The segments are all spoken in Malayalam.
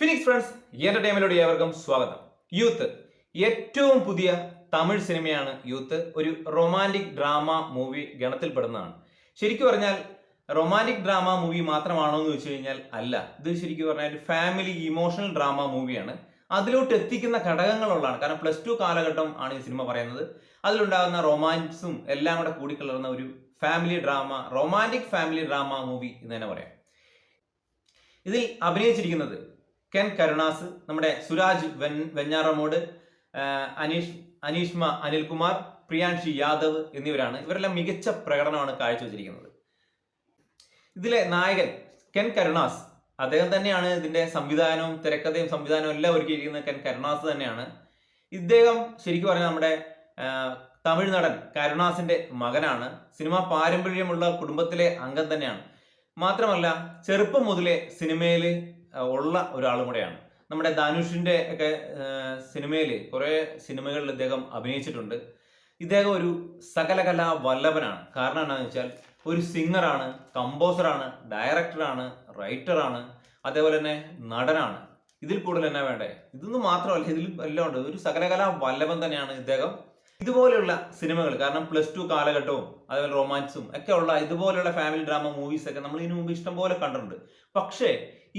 ഫിനിക്സ് ഫ്രണ്ട്സ് എന്റർടൈൻമെന്റിലൂടെ ഏവർക്കും സ്വാഗതം. യൂത്ത് ഏറ്റവും പുതിയ തമിഴ് സിനിമയാണ് യൂത്ത്. ഒരു റൊമാൻറ്റിക് ഡ്രാമ മൂവി ഗണത്തിൽപ്പെടുന്നതാണ്. ശരിക്കും പറഞ്ഞാൽ റൊമാൻറ്റിക് ഡ്രാമ മൂവി മാത്രമാണോ എന്ന് വെച്ച് കഴിഞ്ഞാൽ അല്ല. ഇത് ശരിക്കും പറഞ്ഞാൽ ഒരു ഫാമിലി ഇമോഷണൽ ഡ്രാമ മൂവിയാണ്. അതിലോട്ട് എത്തിക്കുന്ന ഘടകങ്ങളുള്ളതാണ്. കാരണം +2 കാലഘട്ടം ആണ് ഈ സിനിമ പറയുന്നത്. അതിലുണ്ടാകുന്ന റൊമാൻസും എല്ലാം കൂടെ കൂടിക്കലർന്ന ഒരു family drama, romantic family drama movie എന്ന് തന്നെ പറയാം. ഇതിൽ അഭിനയിച്ചിരിക്കുന്നത് കെൻ കരുണാസ്, നമ്മുടെ സുരാജ് വെഞ്ഞാറമൂട്, അനീഷ്മ അനിൽകുമാർ, പ്രിയാൻഷി യാദവ് എന്നിവരാണ്. ഇവരെല്ലാം മികച്ച പ്രകടനമാണ് കാഴ്ചവെച്ചിരിക്കുന്നത്. ഇതിലെ നായകൻ കെൻ കരുണാസ്, അദ്ദേഹം തന്നെയാണ് ഇതിന്റെ സംവിധാനവും തിരക്കഥയും സംവിധാനവും എല്ലാം ഒരുക്കിയിരിക്കുന്നത്. കെൻ കരുണാസ് തന്നെയാണ്. ഇദ്ദേഹം ശരിക്കും പറഞ്ഞാൽ നമ്മുടെ തമിഴ് നടൻ കരുണാസിന്റെ മകനാണ്. സിനിമാ പാരമ്പര്യമുള്ള കുടുംബത്തിലെ അംഗം തന്നെയാണ്. മാത്രമല്ല ചെറുപ്പം മുതലേ സിനിമയിൽ ഉള്ള ഒരാളും കൂടെയാണ്. നമ്മുടെ ധനുഷിന്റെ ഒക്കെ സിനിമയിൽ കുറെ സിനിമകളിൽ ഇദ്ദേഹം അഭിനയിച്ചിട്ടുണ്ട്. ഇദ്ദേഹം ഒരു സകലകലാ വല്ലഭനാണ്. കാരണം എന്താണെന്ന് വെച്ചാൽ ഒരു സിംഗറാണ്, കമ്പോസറാണ്, ഡയറക്ടറാണ്, റൈറ്ററാണ്, അതേപോലെ തന്നെ നടനാണ്. ഇതിൽ കൂടുതൽ എന്നാ വേണ്ടേ? ഇതൊന്നും മാത്രമല്ല, ഇതിൽ എല്ലാം ഉണ്ട്. ഒരു സകലകലാ വല്ലഭൻ തന്നെയാണ് ഇദ്ദേഹം. ഇതുപോലെയുള്ള സിനിമകൾ, കാരണം +2 കാലഘട്ടവും അതുപോലെ റൊമാൻസും ഒക്കെ ഉള്ള ഇതുപോലെയുള്ള ഫാമിലി ഡ്രാമ മൂവീസ് ഒക്കെ നമ്മൾ ഇതിനു മുമ്പ് ഇഷ്ടംപോലെ കണ്ടിട്ടുണ്ട്. പക്ഷേ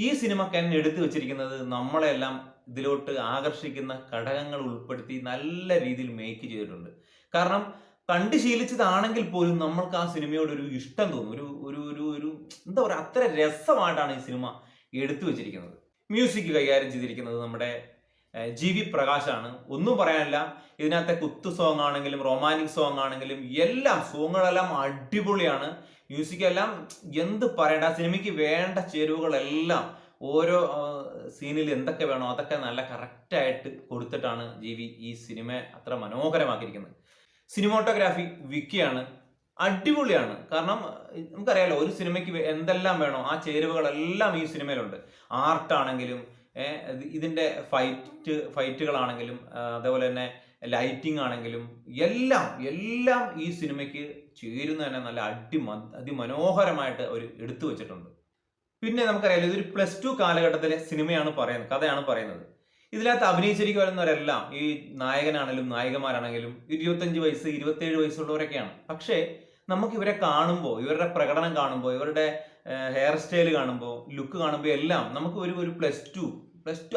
ഈ സിനിമ എടുത്തു വെച്ചിരിക്കുന്നത് നമ്മളെല്ലാം ഇതിലോട്ട് ആകർഷിക്കുന്ന ഘടകങ്ങൾ ഉൾപ്പെടുത്തി നല്ല രീതിയിൽ മേക്ക് ചെയ്തിട്ടുണ്ട്. കാരണം കണ്ട് ശീലിച്ചതാണെങ്കിൽ പോലും നമ്മൾക്ക് ആ സിനിമയോട് ഒരു ഇഷ്ടം തോന്നും. ഒരു ഒരു ഒരു ഒരു എന്താ പറയുക, അത്ര രസമായിട്ടാണ് ഈ സിനിമ എടുത്തു വെച്ചിരിക്കുന്നത്. മ്യൂസിക് കൈകാര്യം ചെയ്തിരിക്കുന്നത് നമ്മുടെ GV പ്രകാശാണ്. ഒന്നും പറയാനില്ല. ഇതിനകത്തെ കുത്തു സോങ് ആണെങ്കിലും റൊമാൻറ്റിക് സോങ് ആണെങ്കിലും എല്ലാം സോങ്ങുകളെല്ലാം അടിപൊളിയാണ്. മ്യൂസിക് എല്ലാം എന്ത് പറയണ്ട. സിനിമയ്ക്ക് വേണ്ട ചേരുവകളെല്ലാം ഓരോ സീനിൽ എന്തൊക്കെ വേണോ അതൊക്കെ നല്ല കറക്റ്റായിട്ട് കൊടുത്തിട്ടാണ് GV ഈ സിനിമ അത്ര മനോഹരമാക്കിയിരിക്കുന്നത്. സിനിമോട്ടോഗ്രാഫി വിക്കിയാണ്. അടിപൊളിയാണ്. കാരണം നമുക്കറിയാലോ, ഒരു സിനിമയ്ക്ക് എന്തെല്ലാം വേണോ ആ ചേരുവകളെല്ലാം ഈ സിനിമയിലുണ്ട്. ആർട്ടാണെങ്കിലും ഇതിന്റെ ഫൈറ്റുകളാണെങ്കിലും അതേപോലെ തന്നെ ലൈറ്റിംഗ് ആണെങ്കിലും എല്ലാം ഈ സിനിമയ്ക്ക് ചേരുന്ന തന്നെ നല്ല അതിമനോഹരമായിട്ട് അവർ എടുത്തു വെച്ചിട്ടുണ്ട്. പിന്നെ നമുക്കറിയാലോ, ഇതൊരു +2 കാലഘട്ടത്തിലെ സിനിമയാണ് പറയുന്നത്, കഥയാണ് പറയുന്നത്. ഇതിനകത്ത് അഭിനയിച്ചിരിക്കുന്നവരെല്ലാം ഈ നായകനാണെങ്കിലും നായികമാരാണെങ്കിലും 25 വയസ്സ് 27 വയസ്സുള്ളവരൊക്കെയാണ്. പക്ഷേ നമുക്ക് ഇവരെ കാണുമ്പോൾ, ഇവരുടെ പ്രകടനം കാണുമ്പോൾ, ഇവരുടെ ഹെയർ സ്റ്റൈൽ കാണുമ്പോൾ, ലുക്ക് കാണുമ്പോൾ എല്ലാം നമുക്ക് ഒരു +2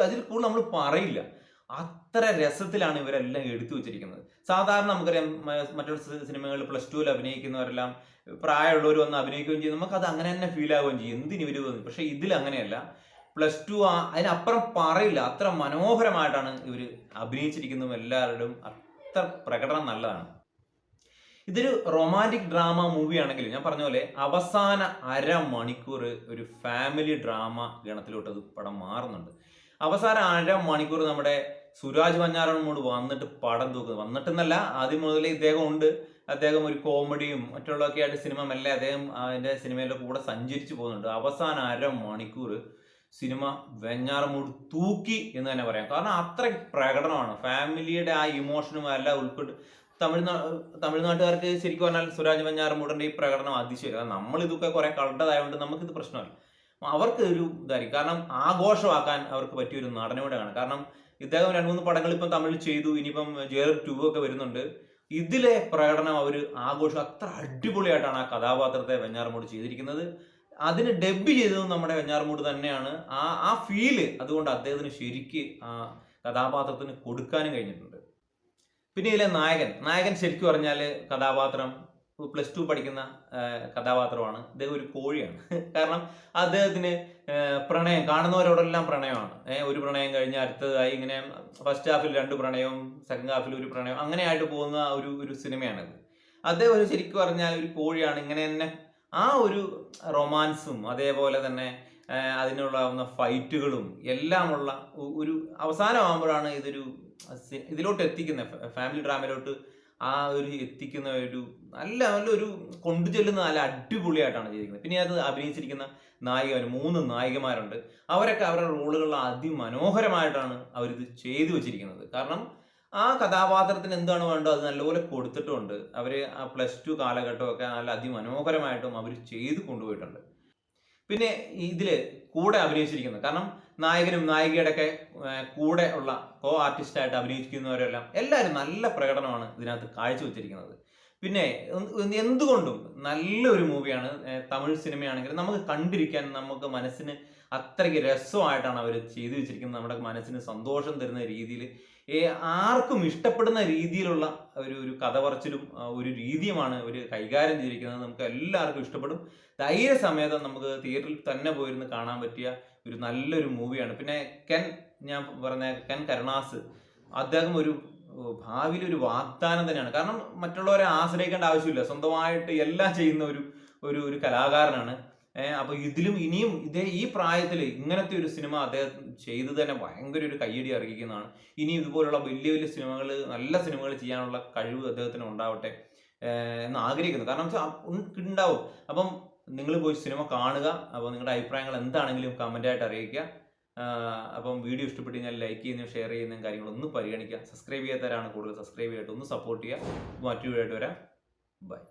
അതിൽ കൂടുതൽ നമ്മൾ പറയില്ല. അത്ര രസത്തിലാണ് ഇവരെല്ലാം എടുത്തു വെച്ചിരിക്കുന്നത്. സാധാരണ നമുക്കറിയാം മറ്റൊരു സിനിമകളിൽ +2 അഭിനയിക്കുന്നവരെല്ലാം പ്രായമുള്ളവർ വന്ന് അഭിനയിക്കുകയും ചെയ്യും. നമുക്ക് അത് അങ്ങനെ തന്നെ ഫീൽ ആവുകയും ചെയ്യും, എന്തിന് ഇവര് വന്നു. പക്ഷെ ഇതിൽ അങ്ങനെയല്ല. +2 അതിനപ്പുറം പറയില്ല. അത്ര മനോഹരമായിട്ടാണ് ഇവർ അഭിനയിച്ചിരിക്കുന്നതും. എല്ലാവരുടെയും അത്ര പ്രകടനം നല്ലതാണ്. ഇതൊരു റൊമാൻറ്റിക് ഡ്രാമ മൂവി ആണെങ്കിൽ ഞാൻ പറഞ്ഞ പോലെ അവസാന അരമണിക്കൂർ ഒരു ഫാമിലി ഡ്രാമ ഗണത്തിലോട്ട് അത് പടം മാറുന്നുണ്ട്. അവസാന അരമണിക്കൂർ നമ്മുടെ സുരാജ് വെഞ്ഞാറമൂട് വന്നിട്ട് പടം തൂക്കുന്നത്. വന്നിട്ടെന്നല്ല, ആദ്യം മുതലേ ഇദ്ദേഹം ഉണ്ട്. അദ്ദേഹം ഒരു കോമഡിയും മറ്റുള്ളതൊക്കെ ആയിട്ട് സിനിമ മെല്ലെ അദ്ദേഹം അതിന്റെ സിനിമയിലെ കൂടെ സഞ്ചരിച്ചു പോകുന്നുണ്ട്. അവസാന അരമണിക്കൂർ സിനിമ വെഞ്ഞാറമൂട് തൂക്കി എന്ന് തന്നെ പറയാം. കാരണം അത്ര പ്രകടനമാണ്. ഫാമിലിയുടെ ആ ഇമോഷനും എല്ലാം ഉൾപ്പെട്ട് തമിഴ്നാട്ടുകാർക്ക് ശരിക്കും പറഞ്ഞാൽ സുരാജ് വെഞ്ഞാറമൂടിന്റെ ഈ പ്രകടനം അതിശയം. നമ്മൾ ഇതൊക്കെ കുറെ കണ്ടതായതുകൊണ്ട് നമുക്കിത് പ്രശ്നമല്ല. അവർക്ക് ഒരു ഇതായിരിക്കും. കാരണം ആഘോഷമാക്കാൻ അവർക്ക് പറ്റിയൊരു നടനോടെയാണ്. കാരണം ഇദ്ദേഹം 2-3 പടങ്ങൾ ഇപ്പം തമിഴ് ചെയ്തു. ഇനിയിപ്പം ജയർ 2 ഒക്കെ വരുന്നുണ്ട്. ഇതിലെ പ്രകടനം അവർ ആഘോഷം അത്ര അടിപൊളിയായിട്ടാണ് ആ കഥാപാത്രത്തെ വെഞ്ഞാറമൂട് ചെയ്തിരിക്കുന്നത്. അതിന് ഡബ് ചെയ്തതും നമ്മുടെ വെഞ്ഞാറമൂട് തന്നെയാണ്. ആ ഫീല് അതുകൊണ്ട് അദ്ദേഹത്തിന് ശരിക്ക് ആ കഥാപാത്രത്തിന് കൊടുക്കാനും കഴിഞ്ഞിട്ടുണ്ട്. പിന്നെ ഇതിലെ നായകൻ ശരിക്കും പറഞ്ഞാൽ കഥാപാത്രം +2 പഠിക്കുന്ന കഥാപാത്രമാണ്. അദ്ദേഹം ഒരു കോഴിയാണ്. കാരണം അദ്ദേഹത്തിന് പ്രണയം കാണുന്നവരോടെല്ലാം പ്രണയമാണ്. ഒരു പ്രണയം കഴിഞ്ഞ് അടുത്തതായി ഇങ്ങനെ ഫസ്റ്റ് ഹാഫിൽ 2 പ്രണയവും സെക്കൻഡ് ഹാഫിൽ ഒരു പ്രണയം, അങ്ങനെയായിട്ട് പോകുന്ന ഒരു സിനിമയാണിത്. അദ്ദേഹം ശരിക്കും പറഞ്ഞാൽ ഒരു കോഴിയാണ്. ഇങ്ങനെ തന്നെ ആ ഒരു റൊമാൻസും അതേപോലെ തന്നെ അതിനുള്ള ഫൈറ്റുകളും എല്ലാമുള്ള ഒരു അവസാനമാകുമ്പോഴാണ് ഇതിലോട്ട് എത്തിക്കുന്ന ഫാമിലി ഡ്രാമയിലോട്ട് എത്തിക്കുന്ന ഒരു നല്ലൊരു കൊണ്ടുചെല്ലുന്ന നല്ല അടിപൊളിയായിട്ടാണ് ചെയ്തിരിക്കുന്നത്. പിന്നെ അത് അഭിനയിച്ചിരിക്കുന്ന 3 നായികമാരുണ്ട്. അവരൊക്കെ അവരുടെ റോളുകൾ അതിമനോഹരമായിട്ടാണ് അവരിത് ചെയ്തു വെച്ചിരിക്കുന്നത്. കാരണം ആ കഥാപാത്രത്തിന് എന്താണ് വേണ്ടത് അത് നല്ലപോലെ കൊടുത്തിട്ടുണ്ട്. അവർ ആ +2 കാലഘട്ടമൊക്കെ നല്ല അതിമനോഹരമായിട്ടും അവർ ചെയ്തു കൊണ്ടുപോയിട്ടുണ്ട്. പിന്നെ ഇതില് കൂടെ അഭിനയിച്ചിരിക്കുന്നത്, കാരണം നായകനും നായികയുടെ ഒക്കെ കൂടെ ഉള്ള കോ ആർട്ടിസ്റ്റായിട്ട് അഭിനയിക്കുന്നവരെല്ലാം എല്ലാവരും നല്ല പ്രകടനമാണ് ഇതിനകത്ത് കാഴ്ചവെച്ചിരിക്കുന്നത്. പിന്നെ എന്തുകൊണ്ടും നല്ലൊരു മൂവിയാണ്. തമിഴ് സിനിമയാണെങ്കിൽ നമുക്ക് കണ്ടിരിക്കാൻ നമുക്ക് മനസ്സിന് അത്രയ്ക്ക് രസമായിട്ടാണ് അവർ ചെയ്തു വെച്ചിരിക്കുന്നത്. നമ്മുടെ മനസ്സിന് സന്തോഷം തരുന്ന രീതിയിൽ ആർക്കും ഇഷ്ടപ്പെടുന്ന രീതിയിലുള്ള ഒരു കഥ പറച്ചിലും ഒരു രീതിയുമാണ് അവർ കൈകാര്യം ചെയ്തിരിക്കുന്നത്. നമുക്ക് എല്ലാവർക്കും ഇഷ്ടപ്പെടും. ധൈര്യസമേതം നമുക്ക് തിയേറ്ററിൽ തന്നെ പോയിരുന്ന് കാണാൻ പറ്റിയ ഒരു നല്ലൊരു മൂവിയാണ്. പിന്നെ ഞാൻ പറഞ്ഞ കെൻ കരുണാസ്, അദ്ദേഹം ഒരു ഭാവിയിൽ ഒരു വാഗ്ദാനം തന്നെയാണ്. കാരണം മറ്റുള്ളവരെ ആശ്രയിക്കേണ്ട ആവശ്യമില്ല, സ്വന്തമായിട്ട് എല്ലാം ചെയ്യുന്ന ഒരു കലാകാരനാണ്. അപ്പൊ ഇനിയും ഈ പ്രായത്തിൽ ഇങ്ങനത്തെ ഒരു സിനിമ അദ്ദേഹം ചെയ്തു തന്നെ ഭയങ്കര ഒരു കയ്യടി അർഹിക്കുന്നതാണ്. ഇനി ഇതുപോലുള്ള വലിയ വലിയ സിനിമകൾ, നല്ല സിനിമകൾ ചെയ്യാനുള്ള കഴിവ് അദ്ദേഹത്തിന് ഉണ്ടാവട്ടെ എന്ന് ആഗ്രഹിക്കുന്നു. കാരണം വെച്ചാൽ ഉണ്ടാവും. അപ്പം നിങ്ങൾ പോയി സിനിമ കാണുക. അപ്പോൾ നിങ്ങളുടെ അഭിപ്രായങ്ങൾ എന്താണെങ്കിലും കമൻ്റായിട്ട് അറിയിക്കുക. അപ്പം വീഡിയോ ഇഷ്ടപ്പെട്ട് കഴിഞ്ഞാൽ ലൈക്ക് ചെയ്യുന്നതും ഷെയർ ചെയ്യുന്നതും കാര്യങ്ങളൊന്നും പരിഗണിക്കുക. സബ്സ്ക്രൈബ് ചെയ്യാത്തവരാണ് കൂടുതൽ സബ്സ്ക്രൈബ് ചെയ്തിട്ട് ഒന്ന് സപ്പോർട്ട് ചെയ്യുക. മറ്റൊരു വീഡിയോ ആയിട്ട് വരാം. ബൈ.